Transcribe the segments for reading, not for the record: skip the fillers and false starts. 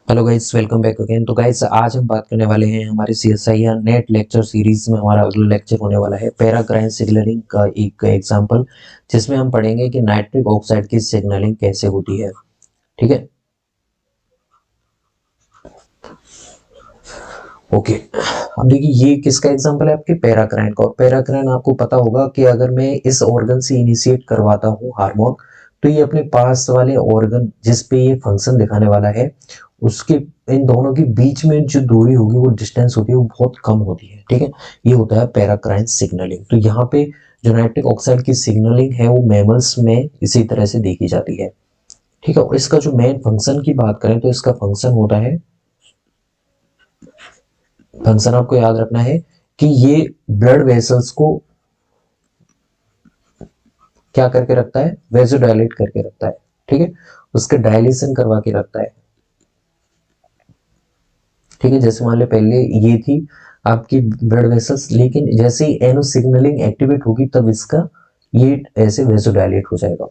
Hello guys, welcome back again. तो guys, आज हम बात करने वाले हैं हमारे CSIR नेट लेक्चर सीरीज में। हमारा अगला लेक्चर होने वाला है पैराक्राइन सिग्नलिंग का एक एग्जांपल, जिसमें हम पढ़ेंगे कि नाइट्रिक ऑक्साइड की सिग्नलिंग कैसे होती है। ठीक है, ओके। अब देखिए, ये किसका एग्जांपल है? आपके पैराक्राइन का। और पैराक्राइन आपको पता होगा कि अगर मैं इस ऑर्गन से इनिशिएट करवाता हूँ हार्मोन, तो ये अपने पास वाले ऑर्गन जिस पे ये फंक्शन दिखाने वाला है, उसके इन दोनों के बीच में जो दूरी होगी, वो डिस्टेंस होती है, वो बहुत कम होती है। ठीक है, ये होता है पैराक्राइन सिग्नलिंग। तो यहाँ पे जो नाइट्रिक ऑक्साइड की सिग्नलिंग है, वो मैमल्स में इसी तरह से देखी जाती है। ठीक है, और इसका जो मेन फंक्शन की बात करें तो इसका फंक्शन होता है, फंक्शन आपको याद रखना है कि ये ब्लड वेसल्स को क्या करके रखता है? वेजोडाइलेट करके रखता है। ठीक है, उसके डायलेशन करवा के रखता है। ठीक है, जैसे मान लो पहले ये थी आपकी ब्लड वेसल्स, लेकिन जैसे ही एनो सिग्नलिंग एक्टिवेट होगी तब इसका ये ऐसे वेजोडाइलेट हो जाएगा।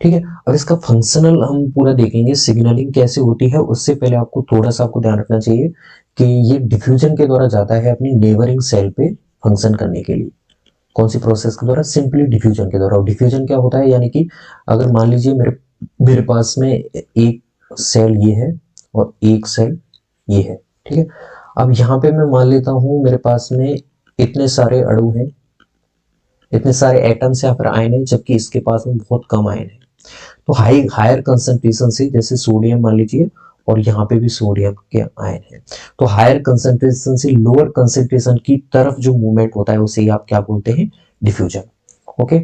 ठीक है, अब इसका फंक्शनल हम पूरा देखेंगे, सिग्नलिंग कैसे होती है। उससे पहले आपको थोड़ा सा आपको ध्यान रखना चाहिए कि ये डिफ्यूजन के द्वारा जाता है अपनी नेबरिंग सेल पे फंक्शन करने के लिए। कौन सी प्रोसेस के द्वारा? सिंपली डिफ्यूजन के द्वारा। डिफ्यूजन क्या होता है? यानी कि अगर मान लीजिए मेरे मेरे पास में एक सेल ये है और एक सेल ये है। ठीक है, अब यहाँ पे मैं मान लेता हूँ मेरे पास में इतने सारे अणु हैं, इतने सारे एटम्स या फिर आयन है, जबकि इसके पास में बहुत कम आयन है। तो हायर कंसंट्रेशन से, जैसे सोडियम मान लीजिए, और यहाँ पे भी सोडियम के आयन है, तो हायर कंसंट्रेशन से लोअर कंसंट्रेशन की तरफ जो मूवमेंट होता है उसे आप क्या बोलते हैं? डिफ्यूजन। ओके,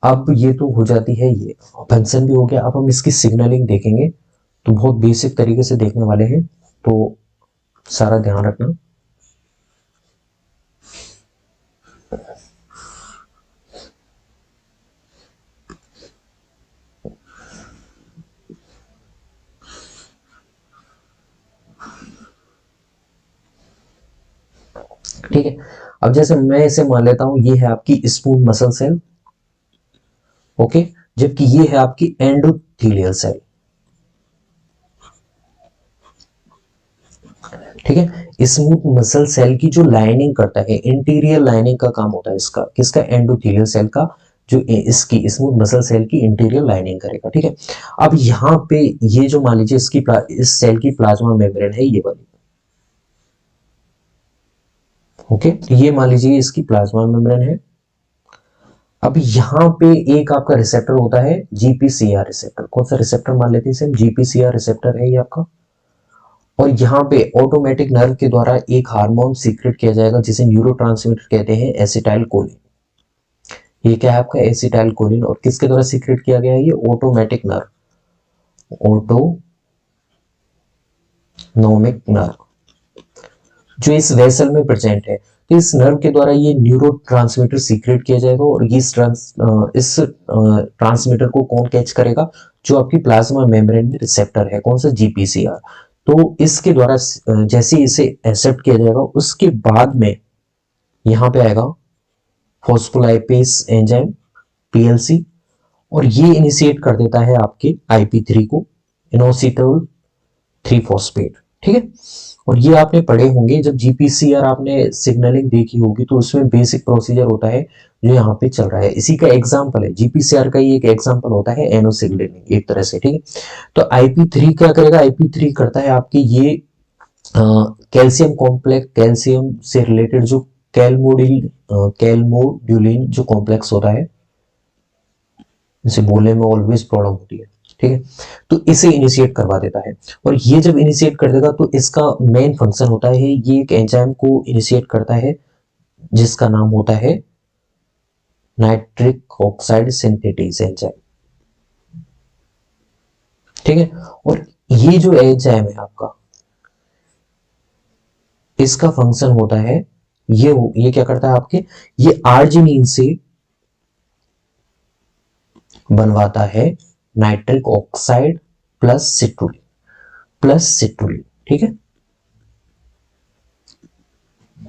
अब ये तो हो जाती है, ये फंक्शन भी हो गया। अब हम इसकी सिग्नलिंग देखेंगे, तो बहुत बेसिक तरीके से देखने वाले हैं, तो सारा ध्यान रखना। ठीक है, अब जैसे मैं इसे मान लेता हूं, ये है आपकी स्मूथ मसल सेल। ओके, जबकि ये है आपकी एंडोथेलियल सेल। ठीक है, स्मूथ मसल सेल की जो लाइनिंग करता है, इंटीरियर लाइनिंग का काम होता है इसका, किसका? एंडोथेलियल सेल का। जो इसकी स्मूथ मसल सेल की इंटीरियर लाइनिंग करेगा। ठीक है, अब यहाँ पे ये जो मान लीजिए इसकी इस सेल की प्लाज्मा मेम्ब्रेन है, ये वाली। ओके, तो ये मान लीजिए इसकी प्लाज्मा मेम्ब्रेन है। अब यहाँ पे एक आपका रिसेप्टर होता है, जीपीसीआर रिसेप्टर। कौन सा रिसेप्टर मान लेते हैं इसे? जीपीसीआर रिसेप्टर है ये आपका। और यहाँ पे ऑटोमेटिक नर्व के द्वारा एक हार्मोन सीक्रेट किया जाएगा, जिसे न्यूरोट्रांसमीटर कहते हैं, एसिटाइल कोलिन। ये क्या है आपका? Acetyl choline. और किसके द्वारा सीक्रेट किया गया है? ये ऑटोमेटिक नर्व, ऑटोनोमिक नर्व, जो इस वेसल में प्रेजेंट है। तो इस नर्व के द्वारा ये न्यूरो ट्रांसमीटर सीक्रेट किया जाएगा, और इस ट्रांसमीटर को कौन कैच करेगा? जो आपकी प्लाज्मा मेम्ब्रेन में रिसेप्टर है। कौन सा? जीपीसीआर। तो इसके द्वारा जैसे इसे एक्सेप्ट किया जाएगा, उसके बाद में यहाँ पे आएगा फॉस्फोलाइपेज एंजाइम, पीएलसी, और ये इनिशिएट कर देता है आपके IP3 को, इनोसिटोल 3 फॉस्फेट। ठीक है, और ये आपने पढ़े होंगे, जब जीपीसीआर आपने सिग्नलिंग देखी होगी, तो उसमें बेसिक प्रोसीजर होता है जो यहाँ पे चल रहा है। इसी का एग्जांपल है जीपीसीआर का, ही एक एग्जांपल होता है एनो सिग्नलिंग एक तरह से। ठीक है, तो IP3 क्या करेगा? IP3 करता है आपके ये कैल्शियम कॉम्प्लेक्स, कैल्शियम से रिलेटेड जो कैलमोड्यूलिन जो कॉम्प्लेक्स होता है, इसे बोलने में ऑलवेज प्रॉब्लम होती है। ठीक है, तो इसे इनिशिएट करवा देता है। और ये जब इनिशिएट कर देगा, तो इसका मेन फंक्शन होता है, ये एक एंजाइम को इनिशिएट करता है, जिसका नाम होता है नाइट्रिक ऑक्साइड सिंथेटेज एंजाइम। ठीक है, और ये जो एंजाइम है आपका, इसका फंक्शन होता है, ये क्या करता है आपके? ये आर्जिनिन से बनवाता है नाइट्रिक ऑक्साइड प्लस सिट्रुलिन, ठीक है,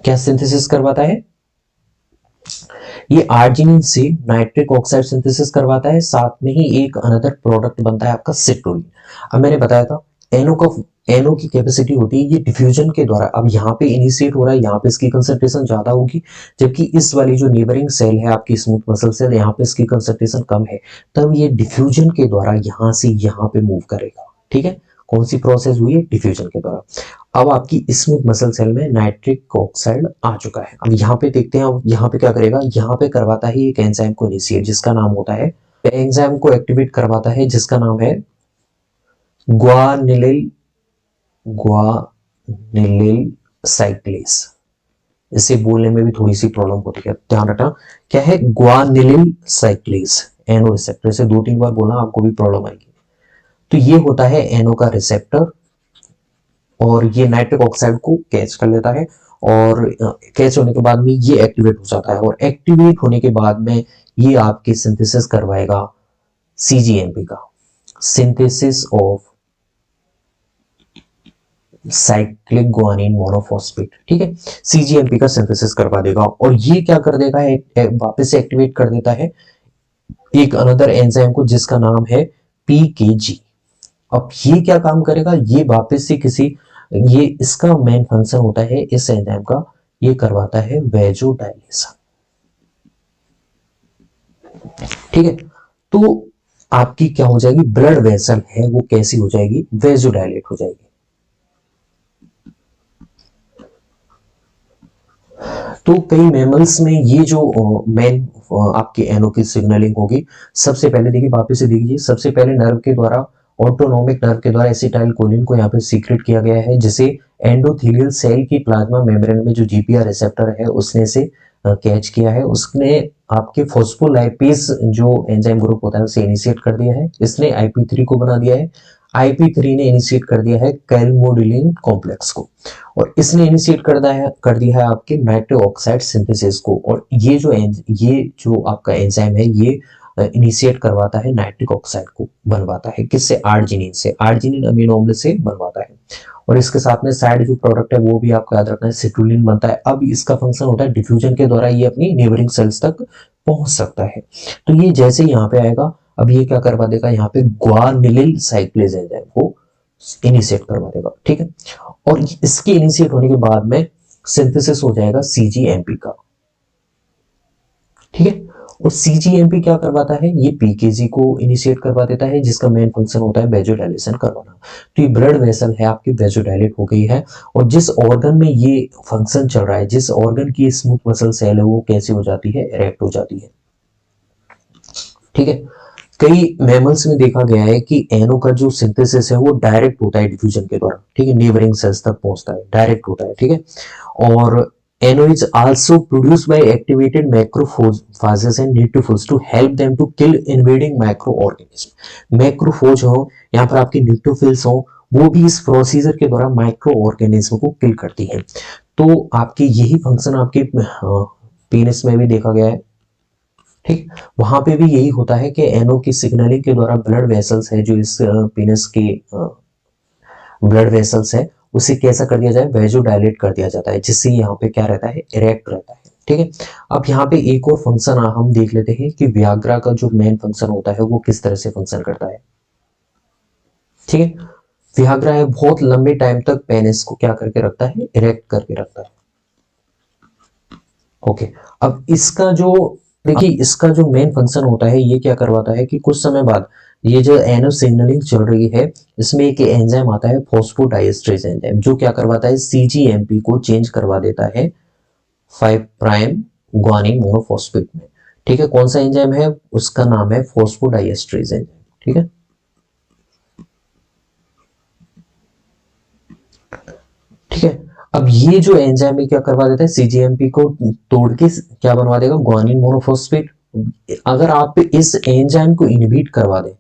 क्या सिंथेसिस करवाता है? ये आर्जिनिन से नाइट्रिक ऑक्साइड सिंथेसिस करवाता है, साथ में ही एक अनदर प्रोडक्ट बनता है आपका सिट्रुलिन। अब मैंने बताया था एनो की कैपेसिटी होती है ये डिफ्यूजन के द्वारा, अब यहाँ पे इनिशिएट हो रहा है, यहाँ पे इसकी कंसंट्रेशन ज्यादा होगी, जबकि इस वाली जो नेबरिंग सेल है आपकी स्मूथ मसल सेल, यहाँ पे इसकी कंसंट्रेशन कम है, तब ये डिफ्यूजन के द्वारा यहाँ से यहाँ पे मूव करेगा। ठीक है, कौन सी प्रोसेस हुई है? डिफ्यूजन के द्वारा। अब आपकी स्मूथ मसल सेल में नाइट्रिक ऑक्साइड आ चुका है। अब यहाँ पे देखते हैं, अब यहाँ पे क्या करेगा, यहाँ पे करवाता है एक एंजाइम को इनिशिएट, जिसका नाम होता है, एंजाइम को एक्टिवेट करवाता है जिसका नाम है ग्वानिलिल साइक्लेस। इसे बोलने में भी थोड़ी सी प्रॉब्लम होती है, ध्यान रखना क्या है, ग्वानिलिल साइक्लेस एनो रिसेप्टर। से 2-3 बार बोलना, आपको भी प्रॉब्लम आएगी। तो ये होता है एनो का रिसेप्टर, और ये नाइट्रिक ऑक्साइड को कैच कर लेता है, और कैच होने के बाद में ये एक्टिवेट हो जाता है, और एक्टिवेट होने के बाद में ये आपकी सिंथेसिस करवाएगा सीजीएमपी का, synthesis of cyclic guanine monophosphate. ठीक है, सीजीएमपी का सिंथेसिस करवा देगा, और ये क्या कर देगा है, वापस से एक्टिवेट कर देता है एक अनदर एंजाइम को जिसका नाम है पीकेजी। अब ये क्या काम करेगा, ये वापस से ये इसका मेन फंक्शन होता है इस एंजाइम का, ये करवाता है वेजोडाइलेशन। ठीक है, तो आपकी क्या हो जाएगी, ब्लड वेसल है वो कैसी हो जाएगी, वेजोडाइलेट हो जाएगी। तो कई मैमल्स में ये जो मेन आपके एनो की सिग्नलिंग होगी, सबसे पहले देखिए, वापस से देखिए, सबसे पहले नर्व के द्वारा, ऑटोनोमिक नर्व के द्वारा एसिटाइलकोलिन को यहाँ पे सीक्रेट किया गया है, जिसे एंडोथेलियल सेल की प्लाज्मा मेम्ब्रेन में जो जीपीआर रिसेप्टर है उसने से कैच किया है। उसने आपके फॉस्फोलाइपेज जो एंजाइम ग्रुप होता है उसे इनिशिएट कर दिया है, इसने IP3 को बना दिया है, IP3 ने इनिशिएट कर दिया है कैलमोडिलिन कॉम्प्लेक्स को, और इसने इनिशिएट कर दिया है आपके नाइट्रिक ऑक्साइड सिंथेसिस को, और ये जो आपका एंजाइम है ये इनिशिएट करवाता है नाइट्रिक ऑक्साइड को, बनवाता है किससे, आर्जिनिन से, आर्जिनिन अमीनो अम्ल से बनवाता है, और इसके साथ में साइड जो प्रोडक्ट है वो भी आपको याद रखना है, सिट्रुलिन बनता है। अब इसका फंक्शन होता है डिफ्यूजन के द्वारा ये अपनी नेबरिंग सेल्स तक पहुंच सकता है। तो ये जैसे यहाँ पे आएगा, अब ये क्या करवा देगा, यहाँ पे ग्वानिलिल साइक्लेज एंजाइम को इनिशिएट करवा देगा। ठीक है, और इसके इनिशिएट होने के बाद में सिंथेसिस हो जाएगा सीजीएमपी का। ठीक है, और सीजीएमपी क्या करवाता है, ये पीकेजी को इनिशिएट करवा देता है, जिसका मेन फंक्शन होता है वेजोडाइलेशन करवाना। तो ये ब्लड वेसल है आपकी वेजोडाइलेट हो गई है, और जिस ऑर्गन में ये फंक्शन चल रहा है, जिस ऑर्गन की स्मूथ मसल सेल है वो कैसे हो जाती है, इरेक्ट हो जाती है। ठीक है, कई मैमल्स में देखा गया है कि एनो का जो सिंथेसिस है वो डायरेक्ट होता है डिफ्यूजन के द्वारा। ठीक है, नेबरिंग सेल्स तक पहुंचता है, डायरेक्ट होता है। ठीक है, और N O is also produced by activated macrophages and neutrophils to help them to kill invading micro organism. Macrophage हो, यहाँ पर आपके न्यूट्रोफिल्स हो, वो भी इस प्रोसीजर के द्वारा माइक्रो ऑर्गेनिज्म को किल करती है। तो आपके यही फंक्शन आपके पेनिस में भी देखा गया है। ठीक, वहां पे भी यही होता है कि एनो की सिग्नलिंग के द्वारा ब्लड वेसल्स है जो इस पेनिस के ब्लड वेसल्स है उसे कैसा कर दिया जाए, वेजोडाइलेट कर दिया जाता है, जिससे यहाँ पे क्या रहता है, इरेक्ट रहता है। ठीक है, अब यहाँ पे एक और फंक्शन हम देख लेते हैं कि वियाग्रा का जो मेन फंक्शन होता है वो किस तरह से फंक्शन करता है। ठीक है, वियाग्रा है बहुत लंबे टाइम तक पेनिस को क्या करके रखता है, इरेक्ट करके रखता है। ओके, अब इसका जो देखिए, इसका जो मेन फंक्शन होता है ये क्या करवाता है कि कुछ समय बाद ये जो एनो सिग्नलिंग चल रही है इसमें एक एंजाइम आता है फॉस्फोडाइएस्ट्रेज एंजाइम, जो क्या करवाता है, सीजीएमपी को चेंज करवा देता है 5 प्राइम ग्वानिन मोनोफॉस्फेट में। ठीक है, कौन सा एंजाइम है, उसका नाम है फॉस्फोडाइएस्ट्रेज एंजाइम। ठीक है, ठीक है, अब ये जो एंजाइम है क्या करवा देता है, सीजीएमपी को तोड़ के क्या बनवा देगा, ग्वानिन मोनोफॉस्फेट। अगर आप इस एंजाइम को इनहिबिट करवा दें,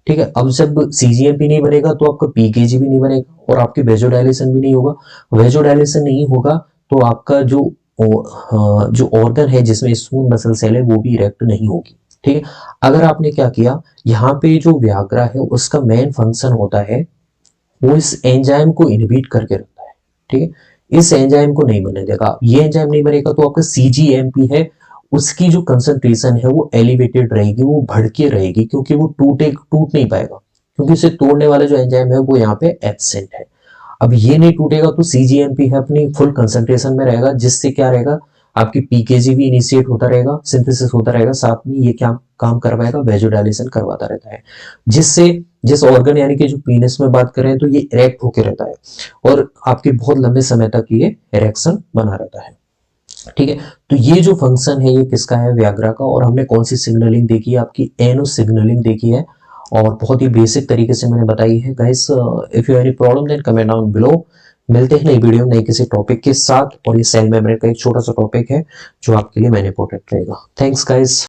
ठीक है, अब जब सीजीएमपी नहीं बनेगा तो आपका पीकेजी भी नहीं बनेगा और आपकी वेजोडाइलेशन भी नहीं होगा। वेजोडाइलेशन नहीं होगा तो आपका जो ऑर्गन है जिसमें स्मूथ मसल सेल है वो भी इरेक्ट नहीं होगी। ठीक है, अगर आपने क्या किया, यहाँ पे जो व्याग्रा है उसका मेन फंक्शन होता है वो इस एंजाइम को इनहिबिट करके रखता है। ठीक है, इस एंजाइम को नहीं बनने देगा, ये एंजाइम नहीं बनेगा तो आपका सीजीएमपी है उसकी जो कंसंट्रेशन है वो एलिवेटेड रहेगी, वो बढ़ के रहेगी, क्योंकि वो टूट नहीं पाएगा। क्योंकि इसे तोड़ने वाला जो एंजाइम है वो यहाँ पे एब्सेंट है। अब ये नहीं टूटेगा तो सीजीएमपी है अपनी फुल कंसंट्रेशन में रहेगा, जिससे क्या रहेगा, आपकी पीकेजी भी इनिशिएट होता रहेगा, सिंथेसिस होता रहेगा, साथ में ये क्या काम करवाएगा, वेजोडाइलेशन करवाता रहता है, जिससे जिस ऑर्गन यानी कि जो पीनस में बात करें तो ये इरेक्ट होकर रहता है और आपके बहुत लंबे समय तक ये इरेक्शन बना रहता है। ठीक है, तो ये जो फंक्शन है ये किसका है, व्याग्रा का। और हमने कौन सी सिग्नलिंग देखी है, आपकी एनो सिग्नलिंग देखी है, और बहुत ही बेसिक तरीके से मैंने बताई है। Guys, if you any problem then comment down below. मिलते हैं नई वीडियो में नई किसी टॉपिक के साथ, और ये सेल मेम्ब्रेन का एक छोटा सा टॉपिक है जो आपके लिए मैंने इंपॉर्टेंट रहेगा। Thanks guys.